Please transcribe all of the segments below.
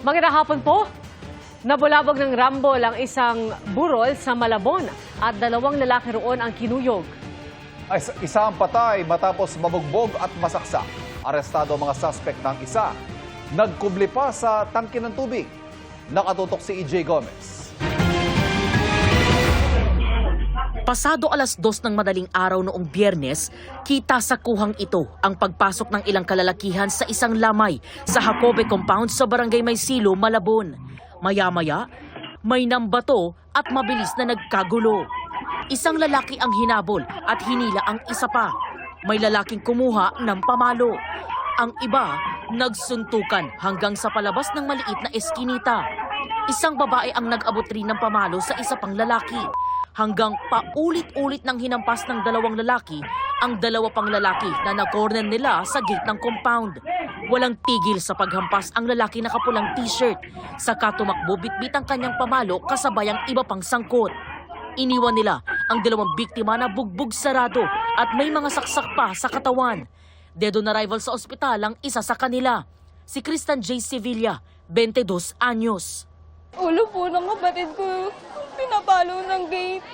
Magandang hapon po. Nabulabog ng rambol ang isang burol sa Malabon at 2 lalaki roon ang kinuyog. Isa ang patay matapos mabugbog at masaksak. Arestado ang mga suspect ng isa. Nagkubli pa sa tangke ng tubig. Nakatutok si EJ Gomez. Pasado alas 2 ng madaling araw noong Biyernes, kita sa kuhang ito ang pagpasok ng ilang kalalakihan sa isang lamay sa Jacobe Compound sa Barangay Maysilo, Malabon. Maya-maya, may nambato at mabilis na nagkagulo. Isang lalaki ang hinabol at hinila ang isa pa. May lalaking kumuha ng pamalo. Ang iba, nagsuntukan hanggang sa palabas ng maliit na eskinita. Isang babae ang nag-abot rin ng pamalo sa isa pang lalaki. Hanggang paulit-ulit nang hinampas ng 2 lalaki ang 2 pang lalaki na na-corner nila sa gate ng compound. Walang tigil sa paghampas ang lalaki na kapulang t-shirt. Saka tumakbo bitbit ang kanyang pamalo kasabay ang iba pang sangkot. Iniwan nila ang 2 biktima na bugbog sarado at may mga saksak pa sa katawan. Dead on arrival sa ospital ang isa sa kanila, si Christian J. Sevilla, 22 anyos. Ulo po ng kapatid ko, pinapalo ng gate.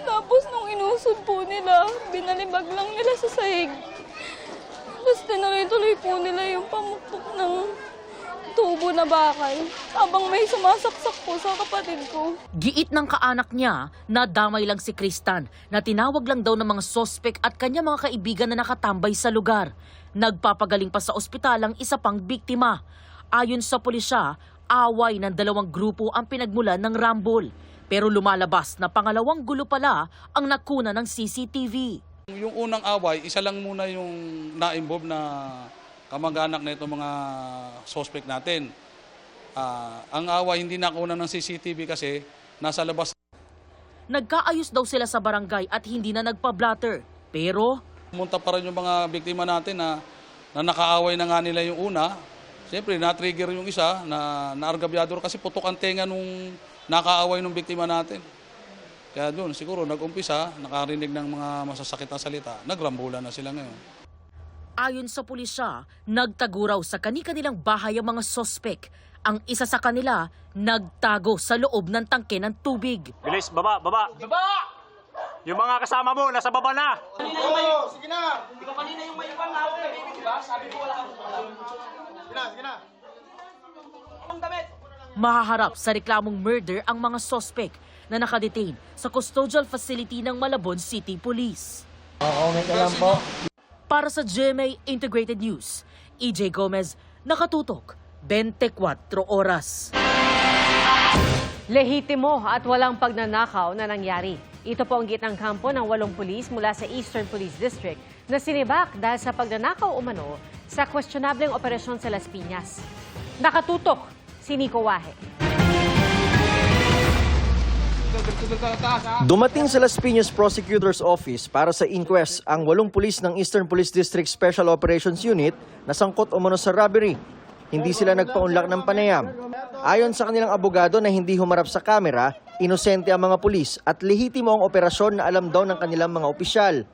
Tapos nung inusod po nila, binalibag lang nila sa sahig. Tapos tinuloy-tuloy po nila yung pamukpok ng tubo na bakal habang may sumasaksak po sa kapatid ko. Giit ng kaanak niya na damay lang si Kristan na tinawag lang daw ng mga sospek at kanya mga kaibigan na nakatambay sa lugar. Nagpapagaling pa sa ospital ang isa pang biktima. Ayon sa pulisya, away ng 2 grupo ang pinagmulan ng rambol. Pero lumalabas na pangalawang gulo pala ang nakuna ng CCTV. Yung unang away, isa lang muna yung na-involve na kamag-anak na itong mga suspect natin. Ang away hindi nakuna ng CCTV kasi nasa labas. Nagkaayos daw sila sa barangay at hindi na nagpa-blatter. Pero Pumunta pa rin yung mga biktima natin na nakaaway na nga nila yung una. Siyempre, na-trigger yung isa na naargabyador kasi putok ang tenga nung nakaaway ng biktima natin. Kaya doon, siguro nag-umpisa, nakarinig ng mga masasakit na salita, nagrambulan na sila ngayon. ayon sa pulisya, nagtago raw sa kani-kanilang bahay ang mga sospek. Ang isa sa kanila, nagtago sa loob ng tangke ng tubig. Bilis, baba, baba! Baba! Yung mga kasama mo, nasa baba na! Sige na! Ikaw kanina yung may ibang hawak na baby, diba? Sabi ko wala kang Sige na! Ang damit! Mahaharap sa reklamong murder ang mga sospek na nakadetain sa custodial facility ng Malabon City Police. Para sa GMA Integrated News, EJ Gomez, nakatutok, 24 oras. Lehitimo at walang pagnanakaw na nangyari. Ito po ang gitnang kampo ng 8 pulis mula sa Eastern Police District na sinibak dahil sa pagnanakaw umano sa questionableng operasyon sa Las Piñas. Nakatutok si Nico Wahe. Dumating sa Las Piñas Prosecutor's Office para sa inquest ang 8 pulis ng Eastern Police District Special Operations Unit na sangkot umano sa robbery. Hindi sila nagpaunlak ng panayam. Ayon sa kanilang abogado na hindi humarap sa kamera, inosente ang mga pulis at lehitimo ang operasyon na alam daw ng kanilang mga opisyal.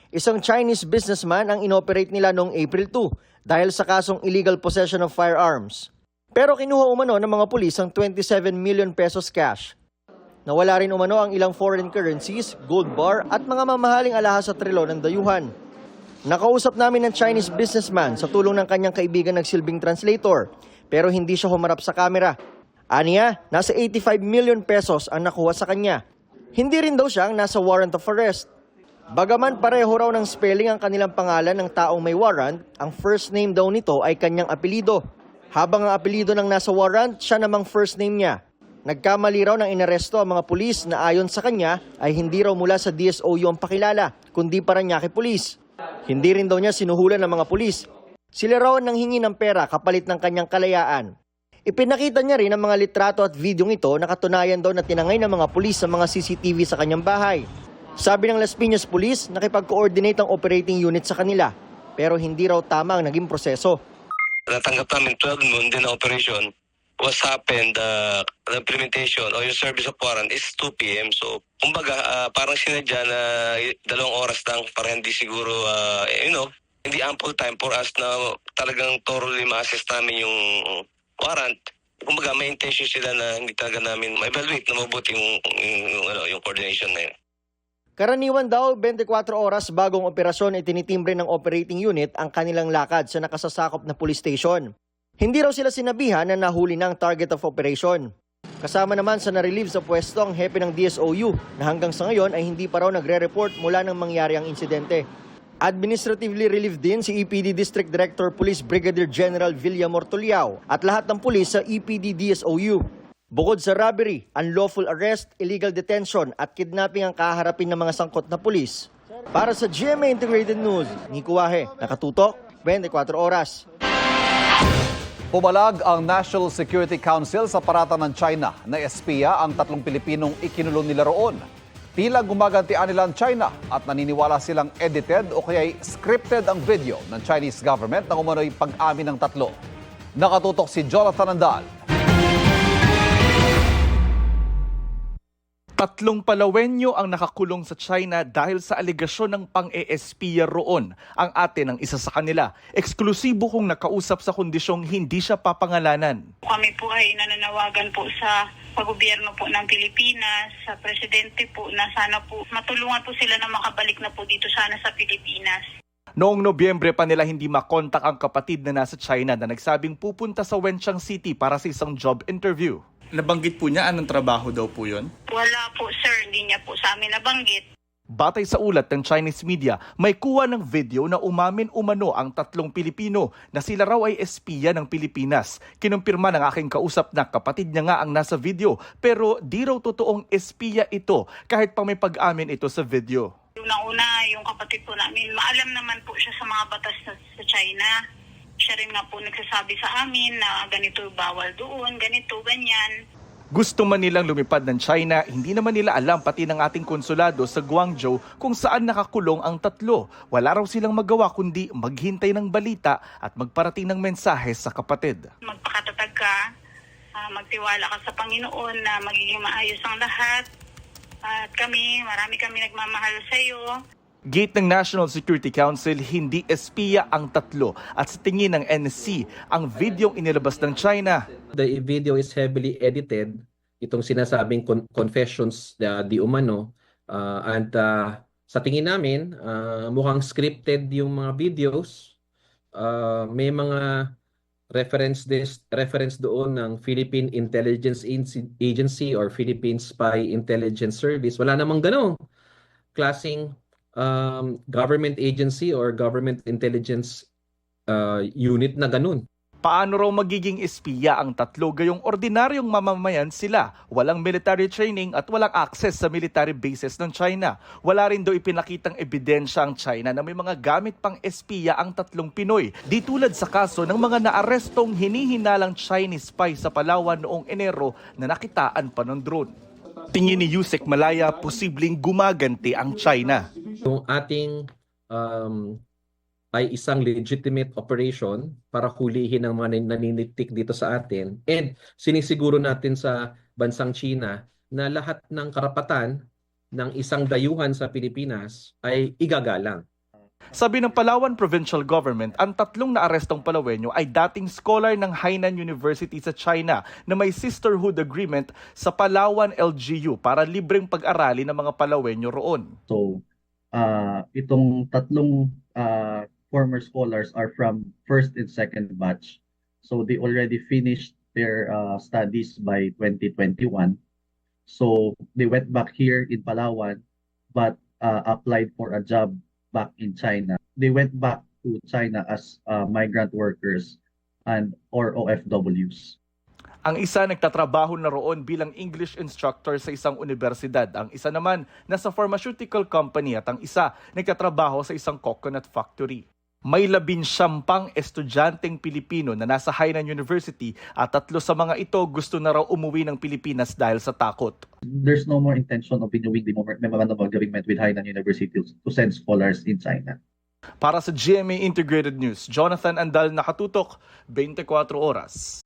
Isang Chinese businessman ang inoperate nila noong April 2 dahil sa kasong illegal possession of firearms. Pero kinuha umano ng mga pulis ang 27 million pesos cash. Nawala rin umano ang ilang foreign currencies, gold bar at mga mamahaling alahas at relo ng dayuhan. Nakausap namin ng Chinese businessman sa tulong ng kanyang kaibigan nagsilbing translator, pero hindi siya humarap sa kamera. Aniya, nasa 85 million pesos ang nakuha sa kanya. Hindi rin daw siya ang nasa warrant of arrest. Bagaman pareho raw ng spelling ang kanilang pangalan ng taong may warrant, ang first name daw nito ay kanyang apelido. Habang ang apelido ng nasa warrant, siya namang first name niya. Nagkamali raw ng inaresto ang mga pulis na ayon sa kanya ay hindi raw mula sa DSOU ang pakilala, kundi Parañaque Police. Hindi rin daw niya sinuhulan ng mga pulis. Sila raw ang nanghingi ng pera kapalit ng kanyang kalayaan. Ipinakita niya rin ang mga litrato at videong ito na katunayan daw na tinangay ng mga pulis sa mga CCTV sa kanyang bahay. Sabi ng Las Piñas Police, nakipag-coordinate ang operating unit sa kanila, pero hindi raw tama ang naging proseso. Natanggap namin 12 noon din na operation. What happened, the implementation or your service of warrant is 2 p.m. So, kumbaga, parang sinadya na 2 oras lang para hindi siguro, hindi ample time for us na talagang thoroughly ma-assess namin warrant, kumbaga may intention sila na hindi talaga namin ma-evaluate na mabuti yung coordination na yun. Karaniwan daw, 24 oras bagong operasyon ay tinitimbre ng operating unit ang kanilang lakad sa nakasasakop na police station. Hindi raw sila sinabihan na nahuli ng target of operation. Kasama naman sa na-relieve sa pwesto ang hepe ng DSOU na hanggang sa ngayon ay hindi pa raw nagre-report mula nang mangyari ang insidente. Administratively relieved din si EPD District Director Police Brigadier General Villa Mortuliao at lahat ng pulis sa EPD DSOU. Bukod sa robbery, unlawful arrest, illegal detention at kidnapping ang kaharapin ng mga sangkot na pulis. Para sa GMA Integrated News, Nico Wahe, nakatutok, 24 oras. Pumalag ang National Security Council sa parata ng China na espiya ang 3 Pilipinong ikinulong nila roon. Tila gumagantian nila ang China at naniniwala silang edited o kaya'y scripted ang video ng Chinese government na umano'y pag-amin ng 3. Nakatutok si Jonathan Andal. 3 Palawenyo ang nakakulong sa China dahil sa aligasyon ng pang-eespiya roon. Ang ate ng isa sa kanila, eksklusibo kong nakausap sa kondisyong hindi siya papangalanan. Kami po ay nananawagan po sa pag-gobyerno po ng Pilipinas, sa presidente po na sana po matulungan po sila na makabalik na po dito sana sa Pilipinas. Noong Nobyembre pa nila hindi makontak ang kapatid na nasa China na nagsabing pupunta sa Wenchang City para sa isang job interview. Nabanggit po niya anong trabaho daw po yun? Wala po sir, hindi niya po sa amin nabanggit. Batay sa ulat ng Chinese media, may kuha ng video na umamin umano ang 3 Pilipino na sila raw ay espiya ng Pilipinas. Kinumpirma ng aking kausap na kapatid niya nga ang nasa video pero di raw totoong espiya ito kahit pa may pag-amin ito sa video. Unang-una, yung kapatid po namin, maalam naman po siya sa mga batas sa China. Siya rin nga po nagsasabi sa amin na ganito bawal doon, ganito, ganyan. Gusto man nilang lumipad ng China, hindi naman nila alam pati ng ating konsulado sa Guangzhou kung saan nakakulong ang 3. Wala raw silang magawa kundi maghintay ng balita at magparating ng mensahe sa kapatid. Magpakatatag ka, magtiwala ka sa Panginoon na magiging maayos ang lahat. At marami kami nagmamahal sa iyo. Gate ng National Security Council, hindi espiya ang 3 at sa tingin ng NSC, ang videong inilabas ng China. The video is heavily edited, itong sinasabing confessions di umano, and sa tingin namin, mukhang scripted yung mga videos. May mga reference doon ng Philippine Intelligence Agency or Philippine Spy Intelligence Service. Wala namang ganong klaseng government agency or government intelligence unit na ganun. Paano raw magiging espiya ang 3 gayong ordinaryong mamamayan sila? Walang military training at walang access sa military bases ng China. Wala rin daw ipinakitang ebidensya ang China na may mga gamit pang espiya ang 3 Pinoy. Di tulad sa kaso ng mga naarestong hinihinalang Chinese spy sa Palawan noong Enero na nakitaan pa ng drone. Tingin ni Yusek Malaya, posibleng gumaganti ang China. Yung ating ay isang legitimate operation para hulihin ang mga naninitik dito sa atin. And sinisiguro natin sa bansang China na lahat ng karapatan ng isang dayuhan sa Pilipinas ay igagalang. Sabi ng Palawan Provincial Government, ang 3 naarestong Palawenyo ay dating scholar ng Hainan University sa China na may sisterhood agreement sa Palawan LGU para libreng pag-arali ng mga Palawenyo roon. So, itong 3 former scholars are from first and second batch. So they already finished their studies by 2021. So they went back here in Palawan but applied for a job back in China. They went back to China as migrant workers or OFWs. Ang isa nagtatrabaho na roon bilang English instructor sa isang universidad. Ang isa naman nasa pharmaceutical company at ang isa nagtatrabaho sa isang coconut factory. May 19 pang estudyanteng Pilipino na nasa Hainan University at 3 sa mga ito gusto na raw umuwi ng Pilipinas dahil sa takot. There's no more intention of renewing the memorandum of agreement with Hainan University to send scholars in China. Para sa GMA Integrated News, Jonathan Andal, nakatutok, 24 oras.